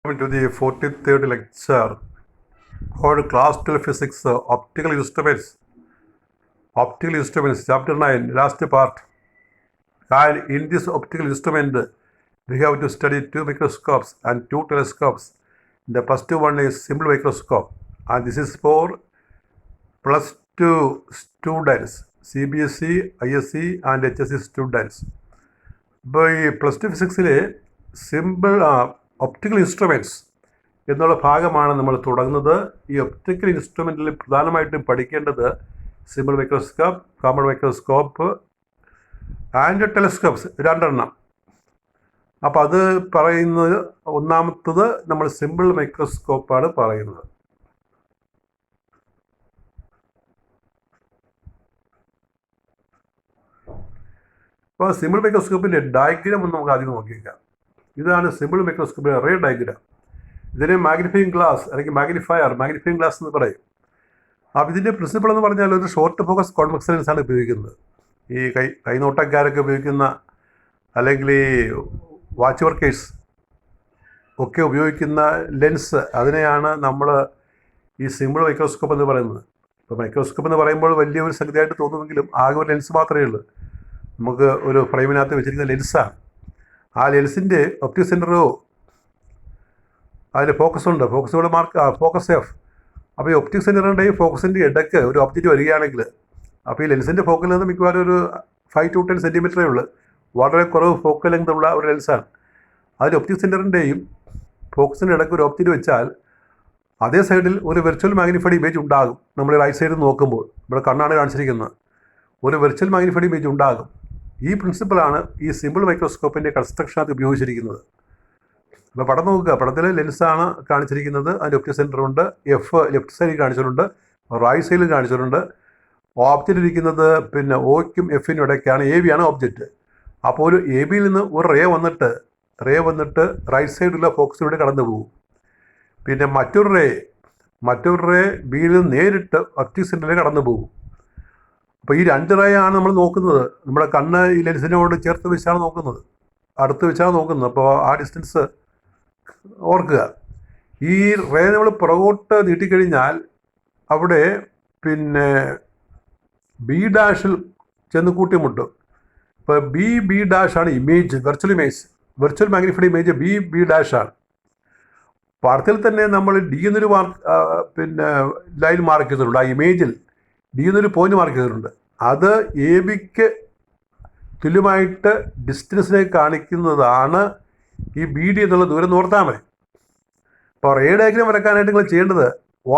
To the 43rd lecture for class 12 physics, optical instruments, chapter 9, last part. And in this optical instrument, we have to study two microscopes and two telescopes. The first one is simple microscope, and this is for plus 2 students, CBSE, ISE and HSE students. ഇപ്പോൾ ഈ plus two ഫിസിക്സിലെ simple optical instruments എന്നുള്ള ഭാഗമാണ് നമ്മൾ തുടങ്ങുന്നത്. ഈ optical ഇൻസ്ട്രുമെൻറ്റിൽ പ്രധാനമായിട്ടും പഠിക്കേണ്ടത് simple microscope, common microscope and telescopes, രണ്ടെണ്ണം. അപ്പോൾ അത് പറയുന്നത് ഒന്നാമത്തത് നമ്മൾ സിമ്പിൾ മൈക്രോസ്കോപ്പാണ് പറയുന്നത്. അപ്പോൾ സിമ്പിൾ മൈക്രോസ്കോപ്പിൻ്റെ ഡയഗ്രാം ഒന്ന് നമുക്ക് ആദ്യം നോക്കിയേക്കാം. ഇതാണ് സിമ്പിൾ മൈക്രോസ്കോപ്പിൻ്റെ റേ ഡയഗ്രാം. ഇതിന് മാഗ്നിഫൈയിങ് ഗ്ലാസ് അല്ലെങ്കിൽ മാഗ്നിഫൈയിങ് ഗ്ലാസ് എന്ന് പറയും. അപ്പോൾ ഇതിൻ്റെ പ്രിൻസിപ്പിൾ എന്ന് പറഞ്ഞാൽ ഒരു ഷോർട്ട് ഫോക്കസ് കോൺവെക്സ് ലെൻസാണ് ഉപയോഗിക്കുന്നത്. ഈ കൈനോട്ടക്കാരൊക്കെ ഉപയോഗിക്കുന്ന അല്ലെങ്കിൽ ഈ വാച്ച് വർക്കേഴ്സ് ഒക്കെ ഉപയോഗിക്കുന്ന ലെൻസ്, അതിനെയാണ് നമ്മൾ ഈ സിമ്പിൾ മൈക്രോസ്കോപ്പ് എന്ന് പറയുന്നത്. ഇപ്പോൾ മൈക്രോസ്കോപ്പ് എന്ന് പറയുമ്പോൾ വലിയൊരു സംഗതിയായിട്ട് തോന്നുമെങ്കിലും ആകെ ഒരു ലെൻസ് മാത്രമേ ഉള്ളൂ. നമുക്ക് ഒരു ഫ്രെയിമിനകത്ത് വെച്ചിരിക്കുന്ന ലെൻസാണ്. ആ ലെൻസിൻ്റെ ഒപ്റ്റിക് സെൻറ്ററോ അതിൽ ഫോക്കസുണ്ട്, ഫോക്കസോട് ഫോക്കസ് എഫ്. അപ്പോൾ ഈ ഒപ്റ്റിക് സെൻറ്ററിൻ്റെയും ഫോക്കസിൻ്റെ ഇടയ്ക്ക് ഒരു ഒബ്ജക്റ്റ് വരികയാണെങ്കിൽ അപ്പോൾ ഈ ലെൻസിൻ്റെ ഫോക്കൽ ലെങ്ത് മിക്കവാറും ഒരു 5 to 10 സെൻറ്റിമീറ്ററേ ഉള്ളൂ. വളരെ കുറവ് ഫോക്കൽ ലെങ്ത് ഉള്ള ഒരു ലെൻസാണ്. അതിൽ ഒപ്റ്റിക് സെൻറ്ററിൻ്റെയും ഫോക്കസിൻ്റെ ഇടയ്ക്ക് ഒരു ഒബ്ജക്റ്റ് വെച്ചാൽ അതേ സൈഡിൽ ഒരു വെർച്വൽ മാഗ്നിഫൈഡ് ഇമേജ് ഉണ്ടാകും. നമ്മൾ റൈറ്റ് സൈഡിൽ നോക്കുമ്പോൾ ഇവിടെ കണ്ണാണ് കാണിച്ചിരിക്കുന്നത്, ഒരു വെർച്വൽ മാഗ്നിഫൈഡ് ഇമേജ് ഉണ്ടാകും. ഈ പ്രിൻസിപ്പിളാണ് ഈ സിമ്പിൾ മൈക്രോസ്കോപ്പിൻ്റെ കൺസ്ട്രക്ഷനകത്ത് ഉപയോഗിച്ചിരിക്കുന്നത്. അപ്പോൾ പടം നോക്കുക, പടത്തിൽ ലെൻസാണ് കാണിച്ചിരിക്കുന്നത്, അതിൻ്റെ ഒപ്റ്റിക് സെൻറ്ററുണ്ട്, എഫ് ലെഫ്റ്റ് സൈഡിൽ കാണിച്ചിട്ടുണ്ട്, റൈറ്റ് സൈഡിൽ കാണിച്ചിട്ടുണ്ട്. ഓബ്ജക്റ്റ് ഇരിക്കുന്നത് പിന്നെ ഒയ്ക്കും എഫിനും ഇടയ്ക്കാണ്. എ ബി ആണ് ഓബ്ജക്റ്റ്. അപ്പോൾ ഒരു എ ബിയിൽ നിന്ന് ഒരു റേ വന്നിട്ട് റൈറ്റ് സൈഡിലുള്ള ഫോക്കസിലൂടെ കടന്നു പോകും. പിന്നെ മറ്റൊരു റേ ബിയിൽ നിന്ന് നേരിട്ട് ഒപ്റ്റിക് സെൻറ്ററിൽ കടന്നു പോകും. അപ്പോൾ ഈ രണ്ട് റേ ആണ് നമ്മൾ നോക്കുന്നത്. നമ്മുടെ കണ്ണ് ഈ ലെൻസിനോട് ചേർത്ത് വെച്ചാണ് നോക്കുന്നത്, അടുത്ത് വെച്ചാണ് നോക്കുന്നത്. അപ്പോൾ ആ ഡിസ്റ്റൻസ് ഓർക്കുക. ഈ റേ നമ്മൾ പുറകോട്ട് നീട്ടിക്കഴിഞ്ഞാൽ അവിടെ പിന്നെ ബി ഡാഷിൽ ചെന്ന് കൂട്ടിമുട്ടും. ഇപ്പോൾ ബി ഡാഷാണ് image, virtual magnified image B ഡാഷാണ്. പടത്തിൽ തന്നെ നമ്മൾ ഡി എന്നൊരു പിന്നെ ലൈൻ മാർക്ക് ചെയ്തിട്ടുണ്ട്. ആ ഇമേജിൽ ഡി എന്നൊരു പോയിന്റ് മാർക്ക് ചെയ്തിട്ടുണ്ട്. അത് എ ബിക്ക് തുല്യമായിട്ട് ഡിസ്റ്റൻസിനെ കാണിക്കുന്നതാണ് ഈ ബി ഡി എന്നുള്ള ദൂരം ഓർത്താൽ മതി. അപ്പോൾ റേ ഡയഗ്രാം വരയ്ക്കാനായിട്ട് നിങ്ങൾ ചെയ്യേണ്ടത്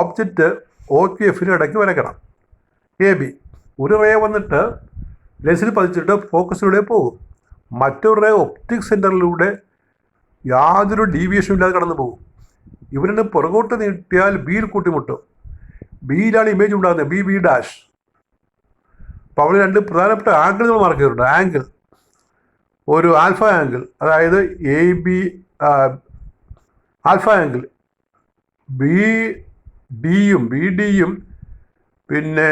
ഓബ്ജക്റ്റ് ഒക്ക് എഫിനും ഇടയ്ക്ക് വരയ്ക്കണം. എ ബി ഒരു റേ വന്നിട്ട് ലെൻസിൽ പതിച്ചിട്ട് ഫോക്കസിലൂടെ പോകും. മറ്റൊരു റേ ഒപ്റ്റിക് സെൻറ്ററിലൂടെ യാതൊരു ഡീവിയേഷനും ഇല്ലാതെ കടന്നു പോകും. ഇവരുടെ പുറകോട്ട് നീട്ടിയാൽ ബിയിൽ കൂട്ടിമുട്ടും. ബിയിലാണ് ഇമേജ് ഉണ്ടാകുന്നത്, ബി ഡാഷ്. അപ്പോൾ അവിടെ രണ്ട് പ്രധാനപ്പെട്ട ആംഗിളുകൾ മാർക്ക് ചെയ്തിട്ടുണ്ട്. ആംഗിൾ, ഒരു ആൽഫ ആംഗിൾ, അതായത് A B alpha angle, B ഡിയും പിന്നെ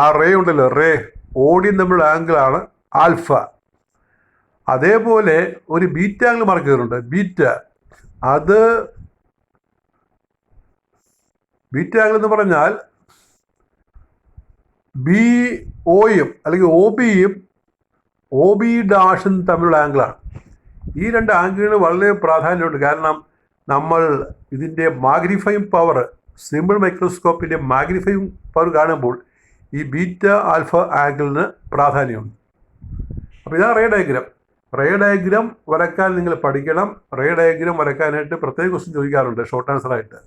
ആ റേ ഉണ്ടല്ലോ, ഓടിയും തമ്മിലുള്ള ആംഗിളാണ് ആൽഫ. അതേപോലെ ഒരു ബീറ്റ ആംഗിൾ മാർക്ക് ചെയ്തിട്ടുണ്ട്. ബീറ്റ ആംഗിൾ എന്ന് പറഞ്ഞാൽ ബി ഒയും അല്ലെങ്കിൽ ഒ ബി ഡാഷും തമ്മിലുള്ള ആംഗിളാണ്. ഈ രണ്ട് ആംഗിളിന് വളരെ പ്രാധാന്യമുണ്ട്. കാരണം നമ്മൾ ഇതിൻ്റെ മാഗ്നിഫൈങ് പവർ, സിമ്പിൾ മൈക്രോസ്കോപ്പിൻ്റെ മാഗ്നിഫൈങ് പവർ കാണുമ്പോൾ ഈ ബീറ്റ ആൽഫ ആംഗിളിന് പ്രാധാന്യമുണ്ട്. അപ്പോൾ ഇതാണ് റേ ഡയഗ്രാം വരയ്ക്കാൻ നിങ്ങൾ പഠിക്കണം. റേ ഡയഗ്രാം വരയ്ക്കാനായിട്ട് പ്രത്യേക ക്വസ്റ്റ്യൻ ചോദിക്കാറുണ്ട് ഷോർട്ട് ആൻസറായിട്ട്.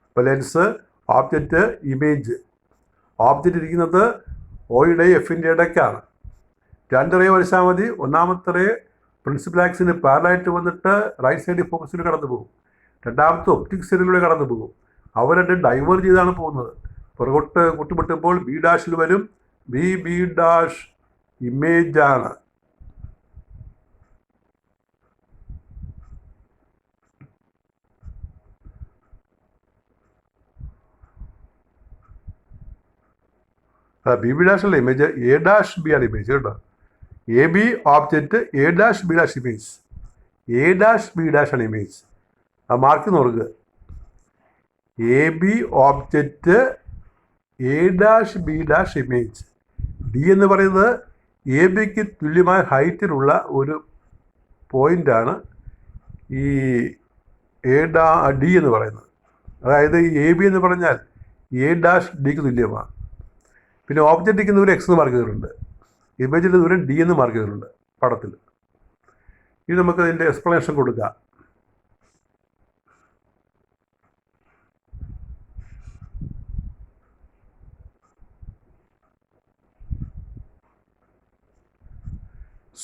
ഇപ്പോൾ ലെൻസ്, ഓബ്ജക്റ്റ്, ഇമേജ്. ഓബ്ജക്റ്റ് ഇരിക്കുന്നത് ഒയുടെ എഫിൻ്റെ ഇടയ്ക്കാണ്. രണ്ട് റേ വരച്ചാൽ മതി. ഒന്നാമത്തെ റേ പ്രിൻസിപ്പൽ ആക്സിന് പാരലായിട്ട് വന്നിട്ട് റൈറ്റ് സൈഡിൽ ഫോക്കസിൽ കടന്നു പോകും. രണ്ടാമത്തെ ഒപ്റ്റിക് സെല്ലിലൂടെ കടന്നു പോകും. അവ രണ്ട് ഡൈവേർജ് ചെയ്താണ് പോകുന്നത്. പുറകോട്ട് കൂട്ടിമുട്ടുമ്പോൾ ബി ഡാഷിൽ വരും. ബി ഡാഷ് ഇമേജാണ്. ബി ഡാഷ് അല്ല ഇമേജ്, എ ഡാഷ് ബി ആണ് ഇമേജ് കേട്ടോ. A B object, A dash B dash image, A dash B dash ആണ് ഇമേജ്. ആ മാർക്ക് നോക്കുക. A B object A dash B dash image. D എന്ന് പറയുന്നത് A ബിക്ക് തുല്യമായ ഹൈറ്റിലുള്ള ഒരു പോയിൻ്റാണ് ഈ ഡി എന്ന് പറയുന്നത്. അതായത് എ ബി എന്ന് പറഞ്ഞാൽ എ ഡാഷ് ഡിക്ക് തുല്യമാണ്. പിന്നെ ഓബ്ജക്റ്റിക്ക് ദൂരം എക്സ് എന്ന് മാർക്ക് ചെയ്തിട്ടുണ്ട്, ഇമേജിൻ്റെ ദൂരം ഡി എന്ന് മാർക്ക് ചെയ്തിട്ടുണ്ട് പടത്തിൽ. ഇനി നമുക്ക് അതിൻ്റെ എക്സ്പ്ലനേഷൻ കൊടുക്കാം.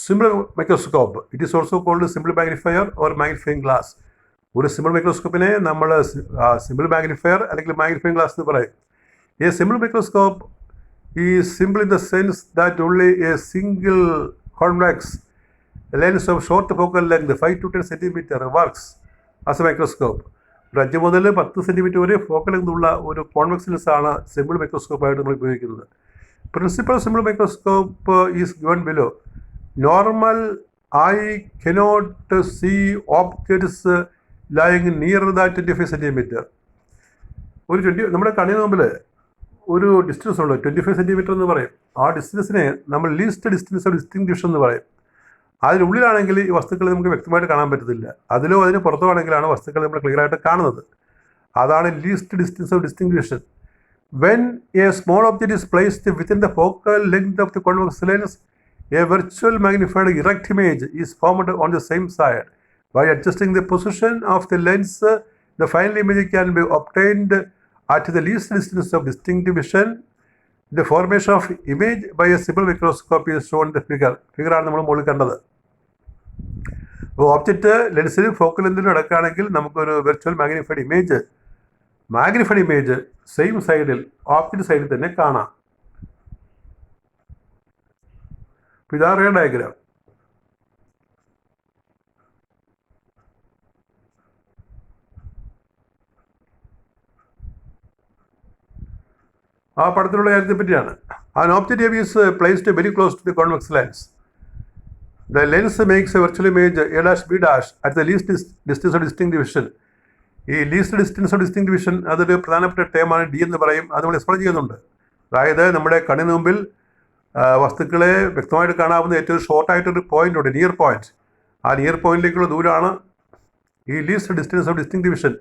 Simple microscope, it is also called simple magnifier or magnifying glass. ഒരു സിമ്പിൾ മൈക്രോസ്കോപ്പിനെ നമ്മൾ സിമ്പിൾ മാഗ്നിഫയർ അല്ലെങ്കിൽ മാഗ്നിഫയിങ് ഗ്ലാസ് എന്ന് പറയും. എ സിമ്പിൾ മൈക്രോസ്കോപ്പ് ഈ simple in the sense that only a single convex lens of short focal length 5 to 10 centimetre works as a microscope. ഒരു 5 മുതൽ 10 centimetre വരെ ഫോക്കൽ ലെങ്ത് ഉള്ള ഒരു കോൺവെക്സ് ലെൻസാണ് സിമ്പിൾ മൈക്രോസ്കോപ്പായിട്ട് നമ്മൾ ഉപയോഗിക്കുന്നത്. Principal simple microscope is given below. Normal eye cannot see objects lying near the 25 centimetre. നമ്മുടെ കണ്ണിന് മുമ്പിൽ ഒരു ഡിസ്റ്റൻസ് ഉണ്ട്, 25 സെൻറ്റിമീറ്റർ എന്ന് പറയും. ആ ഡിസ്റ്റൻസിനെ നമ്മൾ ലീസ്റ്റ് ഡിസ്റ്റൻസ് ഓഫ് ഡിസ്റ്റിങ്ക്വിഷൻ എന്ന് പറയും. അതിനുള്ളിലാണെങ്കിൽ ഈ വസ്തുക്കൾ നമുക്ക് വ്യക്തമായിട്ട് കാണാൻ പറ്റത്തില്ല. അതിലോ അതിന് പുറത്തോ ആണെങ്കിലാണ് വസ്തുക്കൾ നമ്മൾ ക്ലിയർ ആയിട്ട് കാണുന്നത്. അതാണ് least distance of distinction. When a small object is placed within the focal length of the convex lens, a virtual magnified erect image is formed on the same side. By adjusting the position of the lens, the final image can be obtained at the least distance of distinct vision. The formation of image by a simple microscope is shown in the figure. Figure ആണ് നമ്മൾ മുകളിൽ കണ്ടത്. അപ്പോൾ object ലെൻസിൽ focal ലെങ്തിന് നടക്കുകയാണെങ്കിൽ നമുക്കൊരു virtual magnified image same സൈഡിൽ object സൈഡിൽ തന്നെ കാണാം. ഇതാ റേ ഡയഗ്രാം. ആ പടത്തിലുള്ള കാര്യത്തെ പറ്റിയാണ്. An object is placed very close to the convex lens. The lens makes a virtual image A dash B dash at the least distance of distinct vision. ഈ least distance of distinct vision അതൊരു പ്രധാനപ്പെട്ട ടേമാണ്, D എന്ന് പറയും. അത് നമ്മൾ explain ചെയ്യുന്നുണ്ട്. അതായത് നമ്മുടെ കണ്ണിന് മുമ്പിൽ വസ്തുക്കളെ വ്യക്തമായിട്ട് കാണാവുന്ന ഏറ്റവും ഷോർട്ടായിട്ടൊരു പോയിൻ്റ് ഉണ്ട്, നിയർ പോയിന്റ്. ആ നിയർ പോയിന്റിലേക്കുള്ള ദൂരമാണ് ഈ least distance of distinct division.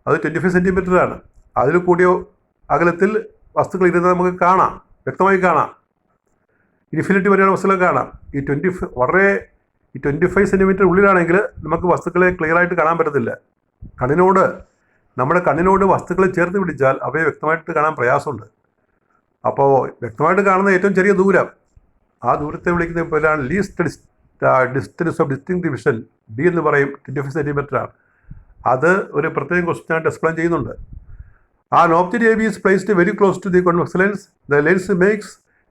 അത് 25 സെൻറ്റിമീറ്റർ ആണ്. അതിൽ കൂടിയ അകലത്തിൽ വസ്തുക്കൾ ഇരുന്ന് നമുക്ക് കാണാം, വ്യക്തമായി കാണാം. ഇൻഫിനിറ്റി വരെയുള്ള വസ്തുക്കളെ കാണാം. ഈ 25 സെൻറ്റിമീറ്റർ ഉള്ളിലാണെങ്കിൽ നമുക്ക് വസ്തുക്കളെ ക്ലിയർ ആയിട്ട് കാണാൻ പറ്റത്തില്ല. നമ്മുടെ കണ്ണിനോട് വസ്തുക്കളെ ചേർത്ത് പിടിച്ചാൽ അവയെ വ്യക്തമായിട്ട് കാണാൻ പ്രയാസമുണ്ട്. അപ്പോൾ വ്യക്തമായിട്ട് കാണുന്ന ഏറ്റവും ചെറിയ ദൂരം, ആ ദൂരത്തെ വിളിക്കുന്ന പേരാണ് least distance of distinct division, D എന്ന് പറയും. 25 സെൻറ്റിമീറ്റർ ആണ്. അത് ഒരു പ്രത്യേകം ക്വസ്റ്റ്യൻ ആയിട്ട് എക്സ്പ്ലെയിൻ ചെയ്യുന്നുണ്ട്. An object AB is placed very close to the convex lens. The lens makes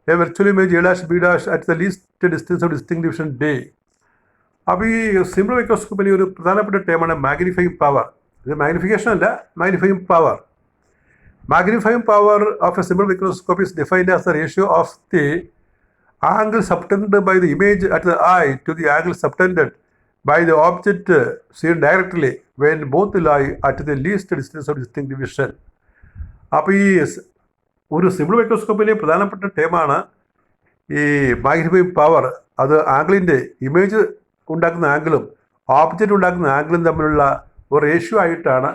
a virtual image A dash B dash at the least distance of distinct division D. അപ്പോൾ ഈ simple മൈക്രോസ്കോപ്പിന് ഒരു പ്രധാനപ്പെട്ട ടേമാണ് magnifying power. ഇത് magnification അല്ല, magnifying power. Magnifying power of a simple microscope is defined as the ratio of the angle subtended by the image at the eye to the angle subtended by the object seen directly when both lie at the least distance of distinct division. അപ്പോൾ ഈ ഒരു simple മൈക്രോസ്കോപ്പിലെ പ്രധാനപ്പെട്ട ടേമാണ് ഈ magnifying power. അത് ആംഗിളിൻ്റെ, image ഉണ്ടാക്കുന്ന ആംഗിളും object ഉണ്ടാക്കുന്ന ആംഗിളും തമ്മിലുള്ള ഒരു റേഷ്യോ ആയിട്ടാണ്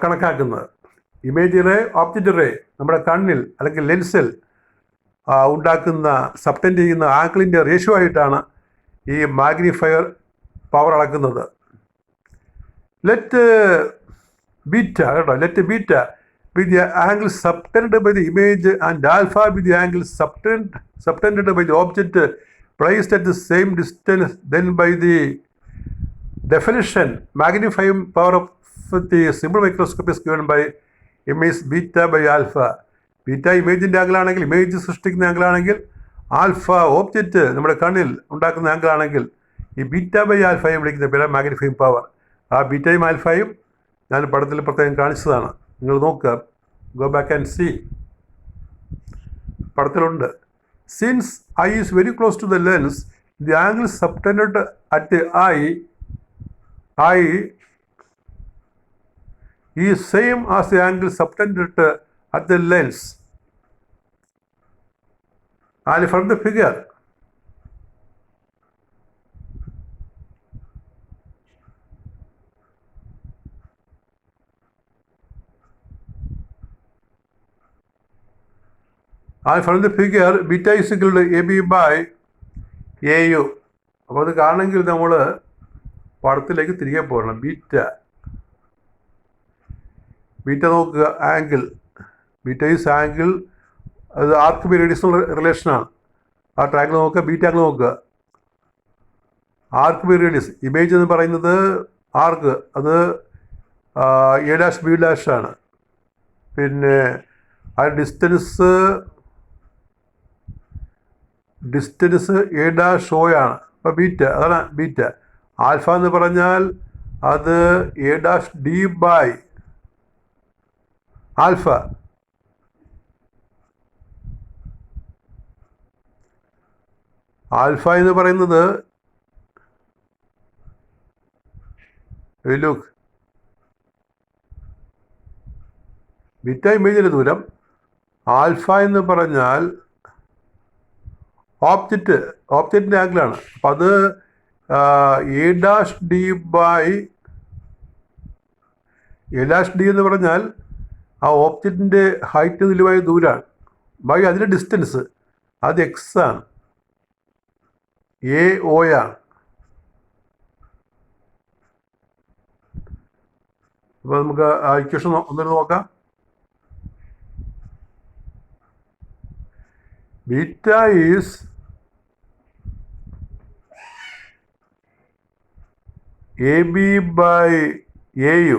കണക്കാക്കുന്നത്. ഇമേജ് റേ, ഓബ്ജക്റ്റ് റേ നമ്മുടെ കണ്ണിൽ അല്ലെങ്കിൽ ലെൻസിൽ ഉണ്ടാക്കുന്ന സബ്റ്റൻഡ് ചെയ്യുന്ന ആംഗിളിൻ്റെ റേഷ്യോ ആയിട്ടാണ് ഈ മാഗ്നിഫയർ പവർ അളക്കുന്നത്. Let beta with the angle subtended by the image and alpha with the angle subtended by the object placed at the same distance. Then by the definition, magnifying power of the simple microscope is given by image beta by alpha. Beta ഇമേജിൻ്റെ ആംഗിളാണെങ്കിൽ, image സൃഷ്ടിക്കുന്ന ആംഗിളാണെങ്കിൽ, alpha object നമ്മുടെ കണ്ണിൽ ഉണ്ടാക്കുന്ന ആംഗിളാണെങ്കിൽ ഈ beta by ആൽഫയെ വിളിക്കുന്ന പേരാണ് മാഗ്നിഫൈങ് പവർ. ആ ബീറ്റയും ആൽഫയും ഞാൻ പടത്തിൽ പ്രത്യേകം കാണിച്ചതാണ്. നിങ്ങൾ നോക്കുക, ഗോ ബാക്ക് ആൻഡ് സീ. പടത്തിലുണ്ട്. Since eye is very close to the lens, the angle subtended at the eye is same as the angle subtended at the lens. And from the figure, beta is equal to AB by AU. അപ്പോൾ അത് കാണണമെങ്കിൽ നമ്മൾ പടത്തിലേക്ക് തിരികെ പോകണം. Beta നോക്കുക, angle. Beta is angle, അത് ആർക്ക് by radius റിലേഷനാണ്. ആ triangle നോക്കുക, ബീറ്റ ആംഗിൾ നോക്കുക. ആർക്ക് ബൈ റേഡിയസ്, ഇമേജ് എന്ന് പറയുന്നത് ആർക്ക്, അത് A', B' ആണ്. പിന്നെ ആ ഡിസ്റ്റൻസ് A'(O) ആണ്. അപ്പോൾ ബീറ്റ, അതാണ് ബീറ്റ. ആൽഫ എന്ന് പറഞ്ഞാൽ അത് A'(D) ബൈ ആൽഫ. ആൽഫ എന്ന് പറയുന്നത് ലുക്ക്, ബീറ്റ ഇമേജിൻ്റെ ദൂരം. ആൽഫ എന്ന് പറഞ്ഞാൽ ഓബ്ജക്റ്റിൻ്റെ ആംഗിളാണ്. അപ്പം അത് A'(D) ബൈ A'(D) എന്ന് പറഞ്ഞാൽ ആ ഓബ്ജക്റ്റിൻ്റെ ഹൈറ്റ് തുല്യമായ ദൂരമാണ് ബൈ അതിൻ്റെ ഡിസ്റ്റൻസ്, അത് എക്സ് ആണ്, AO ആണ്. അപ്പോൾ നമുക്ക് ആ ഇക്വേഷൻ ഒന്നിട്ട് നോക്കാം. Beta is AB by AU.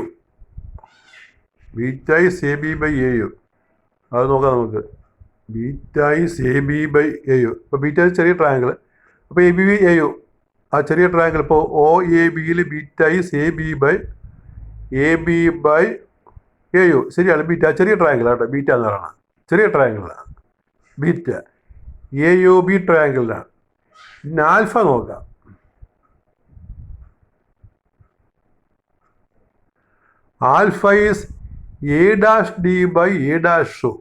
Beta is AB by AU. അത് നോക്കാം നമുക്ക്. Beta is AB by AU. ഇപ്പോൾ ബീറ്റ ചെറിയ ട്രയാങ്കിൾ, അപ്പോൾ AB by AU ആ ചെറിയ ട്രയാങ്കിൾ. ഇപ്പോൾ OABയിൽ beta is AB by AU. ശരിയാണ്, ബീറ്റ ചെറിയ ട്രയാങ്കിൾ കേട്ടോ. ബീറ്റ എന്ന് പറയുന്നത് ചെറിയ ട്രയാങ്കിളാണ്. Beta AOB ട്രയാങ്കിളിലാണ്. പിന്നെ ആൽഫ നോക്കാം. Alpha is A'(D) by A'(O).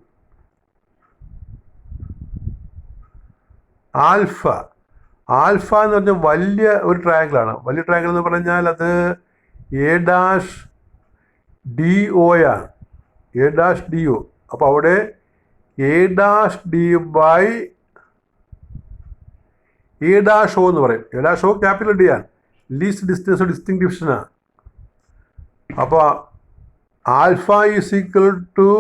Alpha എന്ന് പറഞ്ഞാൽ വലിയ ഒരു ട്രയാങ്കിളാണ്. വലിയ ട്രയാങ്കിൾ എന്ന് പറഞ്ഞാൽ അത് A'(DO) ആണ്. A'(DO). അപ്പോൾ അവിടെ A'(D) by A'(O) എന്ന് പറയും. A'(O) ക്യാപിറ്റൽ D ആണ്. ലീസ്റ്റ് ഡിസ്റ്റൻസ് ഡിസ്റ്റിങ് ഡിവിഷനാണ്. അപ്പോൾ alpha is equal to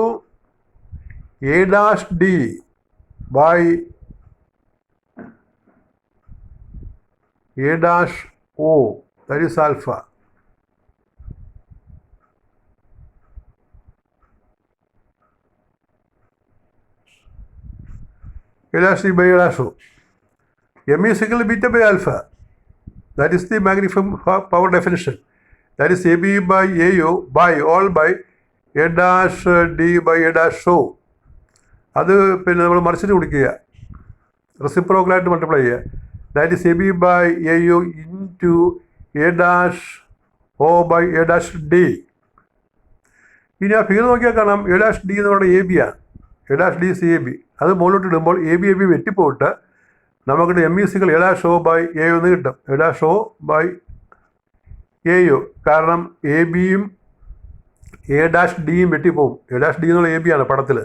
A'(D) by A'(O). that is alpha. A'(D) by A'(O). M is equal to beta by alpha. That is the magnifying power definition. That is AB by AU by all by A'(D) by A'(O). അത് പിന്നെ നമ്മൾ മറിച്ചിട്ട് കൊടുക്കുക, റെസിപ്രോക്കലായിട്ട് multiply ചെയ്യുക. That is AB by AU into A'(O) by A'(D). ഇനി ആ figure നോക്കിയാൽ കാണാം A'(D) എന്ന് പറയുന്നത് AB ആണ്. A'(D) is AB. അത് മുകളിലോട്ട് ഇടുമ്പോൾ AB വെട്ടിപ്പോയിട്ട് നമുക്കിട്ട് M is equal A'(O) by AU എന്ന് കിട്ടും. A'(O) by AU. കാരണം ABയും A'(Dയും വെട്ടിപ്പോവും. A'(D) എന്നുള്ള AB ആണ് പടത്തിൽ.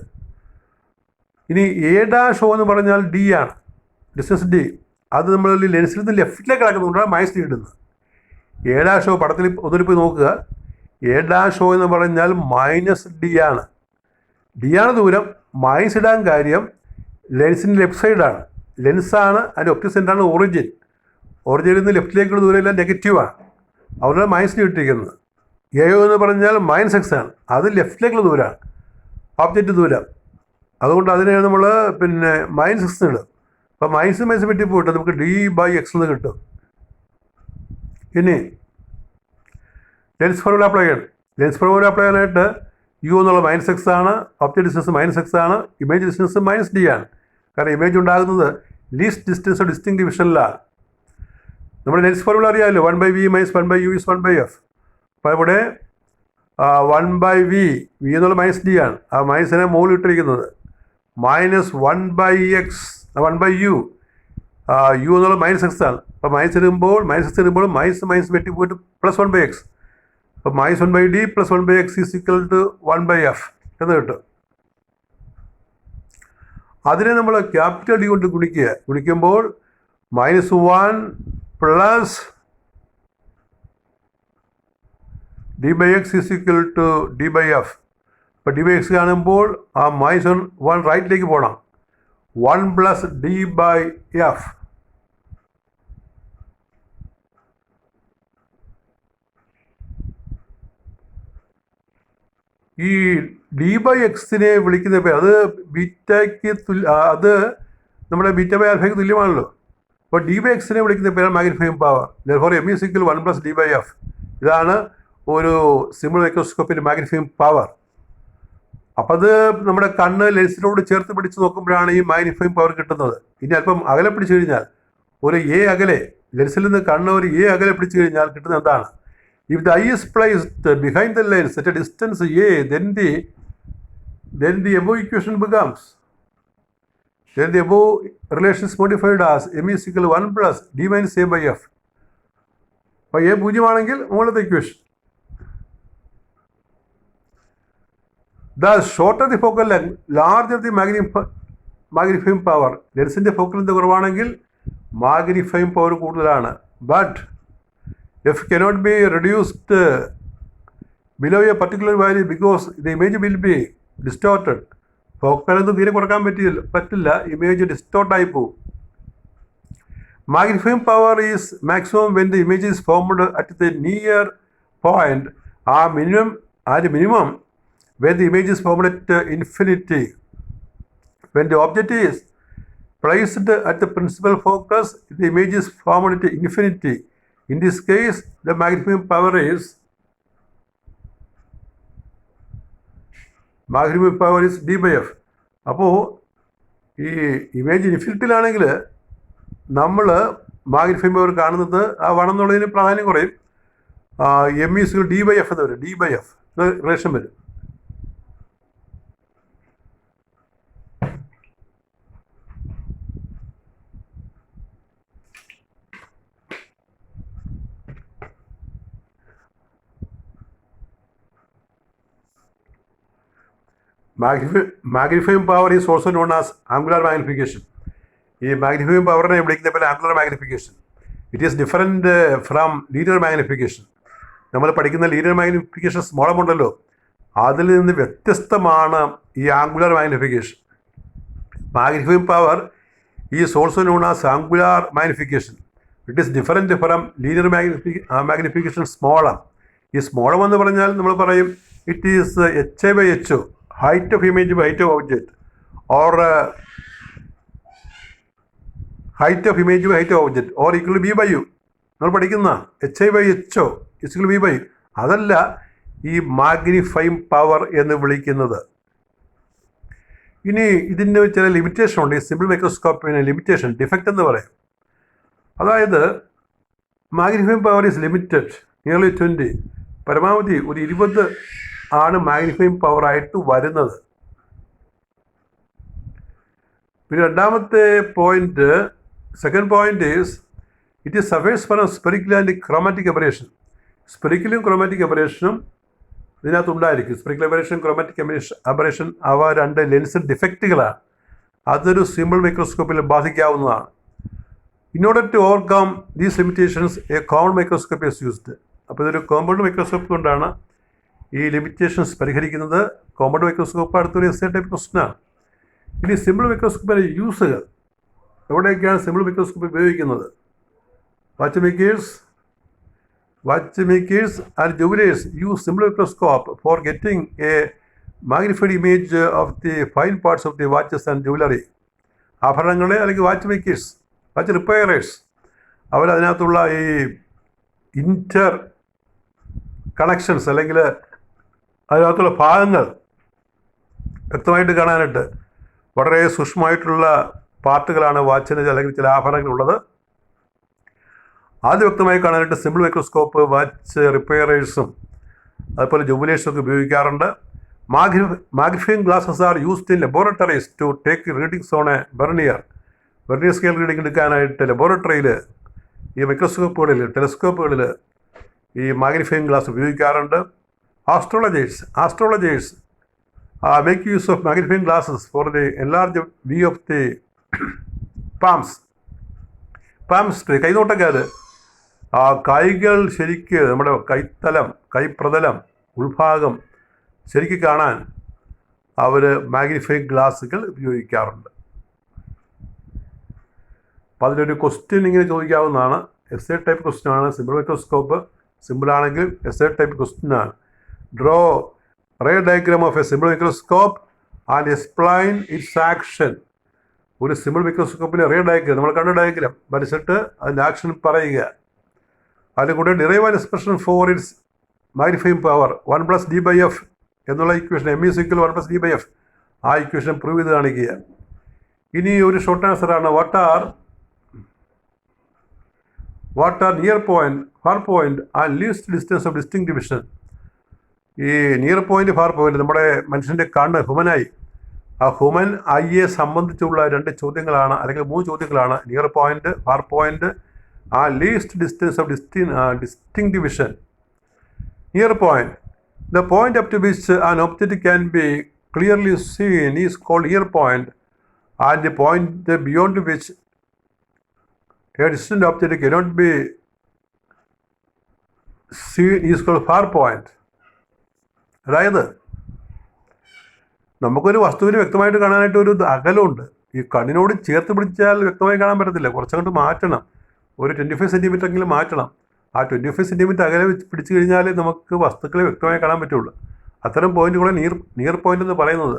ഇനി A'(O) എന്ന് പറഞ്ഞാൽ D ആണ്, ഡിസ്റ്റൻസ് D. അത് നമ്മൾ ലെൻസിൽ നിന്ന് ലെഫ്റ്റിലേക്ക് കിടക്കുന്നുണ്ടാണ് -D ഇടുന്നത്. A'(O) പടത്തിൽ ഒന്നിൽ പോയി നോക്കുക. A'(O) എന്ന് പറഞ്ഞാൽ -D ആണ്. D ആണ് ദൂരം. മൈനസ് ഇടാൻ കാര്യം ലെൻസിൻ്റെ ലെഫ്റ്റ് സൈഡാണ്. ലെൻസാണ് അതിൻ്റെ ഒപ്റ്റിക് സെൻ്ററാണ് ഒറിജിൻ. ഒറിജിനിൽ നിന്ന് ലെഫ്റ്റിലേക്കുള്ള ദൂരം എല്ലാം നെഗറ്റീവാണ്. അവിടെ -D ഇട്ടിരിക്കുന്നത്. AO എന്ന് പറഞ്ഞാൽ -X ആണ്. അത് ലെഫ്റ്റിലേക്കുള്ള ദൂരമാണ്, ഓബ്ജക്റ്റ് ദൂരം. അതുകൊണ്ട് അതിനെ നമ്മൾ പിന്നെ -X ഇടും. അപ്പോൾ -∞ വെട്ടി പോയിട്ട് നമുക്ക് D/X എന്ന് കിട്ടും. ഇനി ലെൻസ് ഫോർമുല അപ്ലൈ ചെയ്യണം. ലെൻസ് ഫോർമുല അപ്ലൈ ചെയ്യാനായിട്ട് U എന്നുള്ള -X ആണ്, ഒബ്ജക്റ്റ് ഡിസ്റ്റൻസ് -X ആണ്, ഇമേജ് ഡിസ്റ്റൻസ് -D ആണ്. കാരണം ഇമേജ് ഉണ്ടാകുന്നത് ലീസ്റ്റ് ഡിസ്റ്റൻസ് ഡിസ്റ്റിങ് ഡിവിഷനിലാണ്. നമ്മുടെ ലെൻസ് ഫോർമുല അറിയാമല്ലോ, 1/V - 1/U is 1/F. അപ്പോൾ ഇവിടെ 1/v, v എന്നുള്ള മൈനസ് ഡി ആണ്, ആ മൈനസിനെ മുകളിൽ ഇട്ടിരിക്കുന്നത്, -1/x 1/u, യു എന്നുള്ള -x ആണ്. അപ്പോൾ -x ഇടുമ്പോൾ മൈനസ് വെട്ടി പോയിട്ട് +1/x, അപ്പോൾ -1/d + 1/x = 1/f എന്ന് കിട്ടും. അതിനെ നമ്മൾ ക്യാപിറ്റൽ ഡി കൊണ്ട് ഗുണിക്കുമ്പോൾ -1 + d/x = d/f. അപ്പോൾ d/x കാണുമ്പോൾ ആ -1 റൈറ്റിലേക്ക് പോകണം, 1 + d/f. ഈ d/xനെ വിളിക്കുന്ന പേര് അത് ബീറ്റയ്ക്ക് അത് നമ്മുടെ β/α തുല്യമാണല്ലോ. അപ്പോൾ d/xനെ വിളിക്കുന്ന പേരാണ് magnifying power. therefore m = 1 + d/f. ഇതാണ് ഒരു സിമ്പിൾ മൈക്രോസ്കോപ്പിൻ്റെ മാഗ്നിഫൈയിങ് പവർ. അപ്പം അത് നമ്മുടെ കണ്ണ് ലെൻസിനോട് ചേർത്ത് പിടിച്ച് നോക്കുമ്പോഴാണ് ഈ മാഗ്നിഫൈയിങ് പവർ കിട്ടുന്നത്. ഇനി അല്പം അകലെ പിടിച്ചു കഴിഞ്ഞാൽ, ഒരു അകലെ, ലെൻസിൽ നിന്ന് കണ്ണ് ഒരു അകലെ പിടിച്ചു കഴിഞ്ഞാൽ കിട്ടുന്നത് എന്താണ്? If the eye is placed behind the lens at a distance a, then the above equation becomes. Then the above relation is modified as m = 1 + d - a/f. അപ്പോൾ a 0 ആണെങ്കിൽ മുകളിലത്തെ ഇക്വേഷൻ. Thus, shorter the focal length, larger the magnifying power. ലെൻസിൻ്റെ focal length കുറവാണെങ്കിൽ magnifying power കൂടുതലാണ്. But f cannot be reduced below a particular value because the image will be distorted. Focal length തീരെ കുറക്കാൻ പറ്റില്ല, image distort ആയി പോകും. Magnifying power is maximum when the image is formed at the near point. ആ minimum when the image is formed at infinity. When the object is placed at the principal focus, the image is formed at infinity. In this case, the magnifying power is d/f. അപ്പോൾ ഈ image ഇൻഫിനിറ്റിയിലാണെങ്കിൽ നമ്മൾ magnifying power കാണുന്നത് ആ 1 എന്നുള്ളതിന് പ്രാധാന്യം കുറയും. m = d/f എന്ന് വരും, d/f റിലേഷൻ വരും. Magnifying power is also known as angular magnification. ഈ മാഗ്നിഫൈയിങ് പവറിനെ വിളിക്കുന്ന പോലെ angular magnification. It is different from linear magnification. നമ്മൾ പഠിക്കുന്ന ലീനിയർ മാഗ്നിഫിക്കേഷൻ സ്മോളമുണ്ടല്ലോ, അതിൽ നിന്ന് വ്യത്യസ്തമാണ് ഈ angular magnification. Magnifying power is also known as angular magnification. It is different from linear magnification small m. ഈ സ്മോളം എന്ന് പറഞ്ഞാൽ നമ്മൾ പറയും it is h/h, height of image by height of object, or height of image by height of object, or equal to b/u. നമ്മൾ പഠിക്കുന്ന h/h = b/u. അതല്ല ഈ magnifying power എന്ന് വിളിക്കുന്നത്. ഇനി ഇതിന് ചില ലിമിറ്റേഷൻ ഉണ്ട്. ഈ സിമ്പിൾ മൈക്രോസ്കോപ്പിന് ലിമിറ്റേഷൻ, ഡിഫക്റ്റ് എന്ന് പറയും. അതായത് magnifying power is limited nearly 20. പരമാവധി ഒരു 20 ആണ് മാഗ്നിഫൈയിങ് പവറായിട്ട് വരുന്നത്. പിന്നെ രണ്ടാമത്തെ point, second point is it is suffers for spherical and chromatic aberration. സ്പെറിക്കലും ക്രോമാറ്റിക് അബറേഷനും ഇതിനകത്തുണ്ടായിരിക്കും. സ്പെറിക്കൽ അബറേഷൻ, ക്രോമാറ്റിക് അബറേഷൻ അവ രണ്ട് ലെൻസ് ഡിഫക്റ്റുകളാണ്. അതൊരു സിമ്പിൾ മൈക്രോസ്കോപ്പിൽ ബാധിക്കാവുന്നതാണ്. In order to overcome these limitations a common microscope is used. അപ്പോൾ ഇതൊരു കോമ്പൗണ്ട് മൈക്രോസ്കോപ്പ് കൊണ്ടാണ് ഈ ലിമിറ്റേഷൻസ് പരിഹരിക്കുന്നത്. കോമ്പൗണ്ട് മൈക്രോസ്കോപ്പ് അടുത്തൊരു എസ് ടൈപ്പ് ക്വസ്റ്റനാണ്. ഇനി സിമ്പിൾ മൈക്രോസ്കോപ്പിൻ്റെ യൂസുകൾ എവിടെയൊക്കെയാണ് സിമ്പിൾ മൈക്രോസ്കോപ്പ് ഉപയോഗിക്കുന്നത്? Watch makers and jewellers use simple microscope for getting a magnified image of the fine parts of the watches and jewellery. ആഭരണങ്ങളെ അല്ലെങ്കിൽ വാച്ച് മേക്കേഴ്സ്, വാച്ച് റിപ്പയറേഴ്സ്, അവരതിനകത്തുള്ള ഈ ഇൻറ്റർ കണക്ഷൻസ് അല്ലെങ്കിൽ അതിനകത്തുള്ള ഭാഗങ്ങൾ വ്യക്തമായിട്ട് കാണാനായിട്ട് വളരെ സൂക്ഷ്മമായിട്ടുള്ള പാർട്ടുകളാണ് വാച്ചിന് അല്ലെങ്കിൽ ചില ആഭരണങ്ങളുള്ളത്. അത് വ്യക്തമായി കാണാനായിട്ട് സിമ്പിൾ മൈക്രോസ്കോപ്പ് വാച്ച് റിപ്പയറേഴ്സും അതുപോലെ ജുബിലേഴ്സൊക്കെ ഉപയോഗിക്കാറുണ്ട്. Magnifying glasses are used in laboratories to take readings on a vernier scale reading എടുക്കാനായിട്ട് ലബോറട്ടറിയിൽ ഈ മൈക്രോസ്കോപ്പുകളിൽ ടെലിസ്കോപ്പുകളിൽ ഈ മാഗ്നിഫൈങ് ഗ്ലാസ് ഉപയോഗിക്കാറുണ്ട്. Astrologers make use of magnifying glasses for the enlarged view of the palms tree. കൈനോട്ടക്കാർ കൈകൾ ശരിക്ക് നമ്മുടെ കൈപ്രതലം ഉൾഭാഗം ശരിക്ക് കാണാൻ അവർ മാഗ്നിഫൈങ് ഗ്ലാസുകൾ ഉപയോഗിക്കാറുണ്ട്. അപ്പോൾ അതിലൊരു ക്വസ്റ്റ്യൻ ഇങ്ങനെ ചോദിക്കാവുന്നതാണ്. എസ്സേ ടൈപ്പ് ക്വസ്റ്റ്യൻ ആണ്. സിമ്പിൾ മൈക്രോസ്കോപ്പ് സിമ്പിളാണെങ്കിൽ എസ്സേ ടൈപ്പ് ക്വസ്റ്റ്യൻ ആണ്. Draw ray diagram of a simple microscope and explain its action. ഒരു സിമ്പിൾ മൈക്രോസ്കോപ്പിലെ റേ ഡയഗ്രാം, നമ്മൾ കണ്ട ഡയഗ്രാം വരച്ചിട്ട് അതിൻ്റെ ആക്ഷൻ പറയുക. അതിൽ കൂടെ derive an expression for its magnifying power 1+d/f എന്നുള്ള ഇക്വേഷൻ, m=1 + d/f, ആ ഇക്വേഷൻ പ്രൂവ് ചെയ്ത് കാണിക്കുക. ഇനി ഒരു ഷോർട്ട് ആൻസറാണ്. What are near point, far point and least distance of distinct division. ഈ നിയർ പോയിന്റ്, ഫാർ പോയിന്റ്, നമ്മുടെ മനുഷ്യൻ്റെ കണ്ണ് ഹ്യൂമനായി, ആ ഹ്യൂമൻ ഐയെ സംബന്ധിച്ചുള്ള 2 ചോദ്യങ്ങളാണ്, അല്ലെങ്കിൽ 3 ചോദ്യങ്ങളാണ്. നിയർ പോയിന്റ്, ഫാർ പോയിന്റ്, ആ least distance of distinct division. Near point, the point up to which an object can be clearly seen is called near point, and the point beyond which a distant object cannot be seen is called far point. അതായത് നമുക്കൊരു വസ്തുവിനെ വ്യക്തമായിട്ട് കാണാനായിട്ട് ഒരു അകലമുണ്ട്. ഈ കണ്ണിനോട് ചേർത്ത് പിടിച്ചാൽ വ്യക്തമായി കാണാൻ പറ്റത്തില്ല, കുറച്ചങ്ങോട്ട് മാറ്റണം, ഒരു 25 സെൻറ്റിമീറ്റർ എങ്കിലും മാറ്റണം. ആ 25 സെൻറ്റിമീറ്റർ അകലെ പിടിച്ചു കഴിഞ്ഞാൽ നമുക്ക് വസ്തുക്കളെ വ്യക്തമായി കാണാൻ പറ്റുള്ളൂ. അത്തരം പോയിന്റുകളെ നിയർ പോയിന്റ് എന്ന് പറയുന്നത്.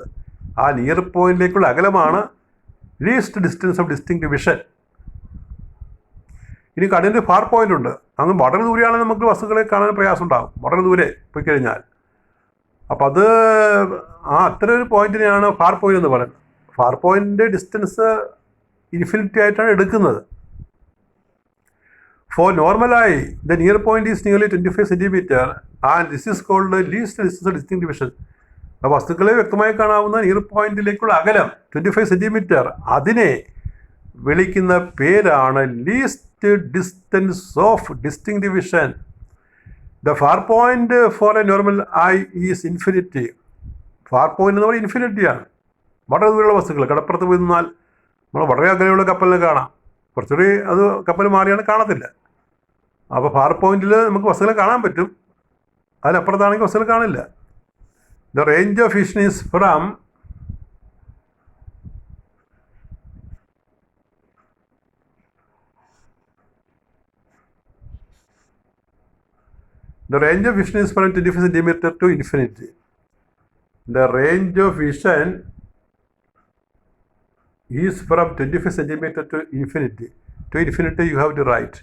ആ നിയർ പോയിന്റിലേക്കുള്ള അകലമാണ് least distance of distinct division. ഇനി കണ്ണിൻ്റെ ഫാർ പോയിന്റ് ഉണ്ട്. അങ്ങ് വളരെ ദൂരെയാണെങ്കിൽ നമുക്ക് വസ്തുക്കളെ കാണാൻ പ്രയാസം ഉണ്ടാകും, വളരെ ദൂരെ പോയി കഴിഞ്ഞാൽ. അപ്പം അത് അത്ര ഒരു പോയിന്റിനെയാണ് ഫാർ പോയിന്റ് എന്ന് പറയുന്നത്. ഫാർ പോയിന്റിൻ്റെ ഡിസ്റ്റൻസ് ഇൻഫിനിറ്റി ആയിട്ടാണ് എടുക്കുന്നത്. For normal eye, the near point is nearly 25 centimeter, and this is called the least distance of distinct division. വസ്തുക്കളെ വ്യക്തമായി കാണാവുന്ന നിയർ പോയിന്റിലേക്കുള്ള അകലം 25 സെൻറ്റിമീറ്റർ, അതിനെ വിളിക്കുന്ന പേരാണ് least distance of distinct division. The far point for a normal eye is infinity. Far point എന്ന് പറയുന്നത് ഇൻഫിനിറ്റിയാണ്. വളരെ ദൂരെയുള്ള വസ്തുക്കൾ, കടപ്പുറത്ത് പോയി നിന്നാൽ നമ്മൾ വളരെ അകലെയുള്ള കപ്പലിനെ കാണാം, കുറച്ചുകൂടി അത് കപ്പൽ മാറിയാണ് കാണത്തില്ല. അപ്പോൾ ഫാർ പോയിന്റിൽ നമുക്ക് വസ്തുക്കളെ കാണാൻ പറ്റും, അതിനപ്പുറത്താണെങ്കിൽ വസ്തുക്കൾ കാണില്ല. The range of vision is from The range of vision is from 25 centimeter to infinity. The range of vision is from 25 centimeter to infinity. To infinity you have to write.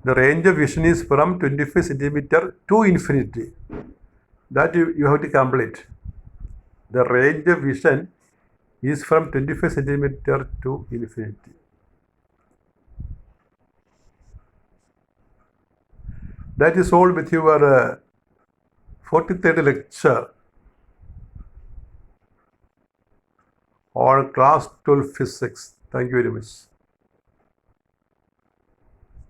The range of vision is from 25 centimeter to infinity. That you have to complete. The range of vision is from 25 centimeter to infinity. That is all with your 43rd lecture on class 12 physics. Thank you very much.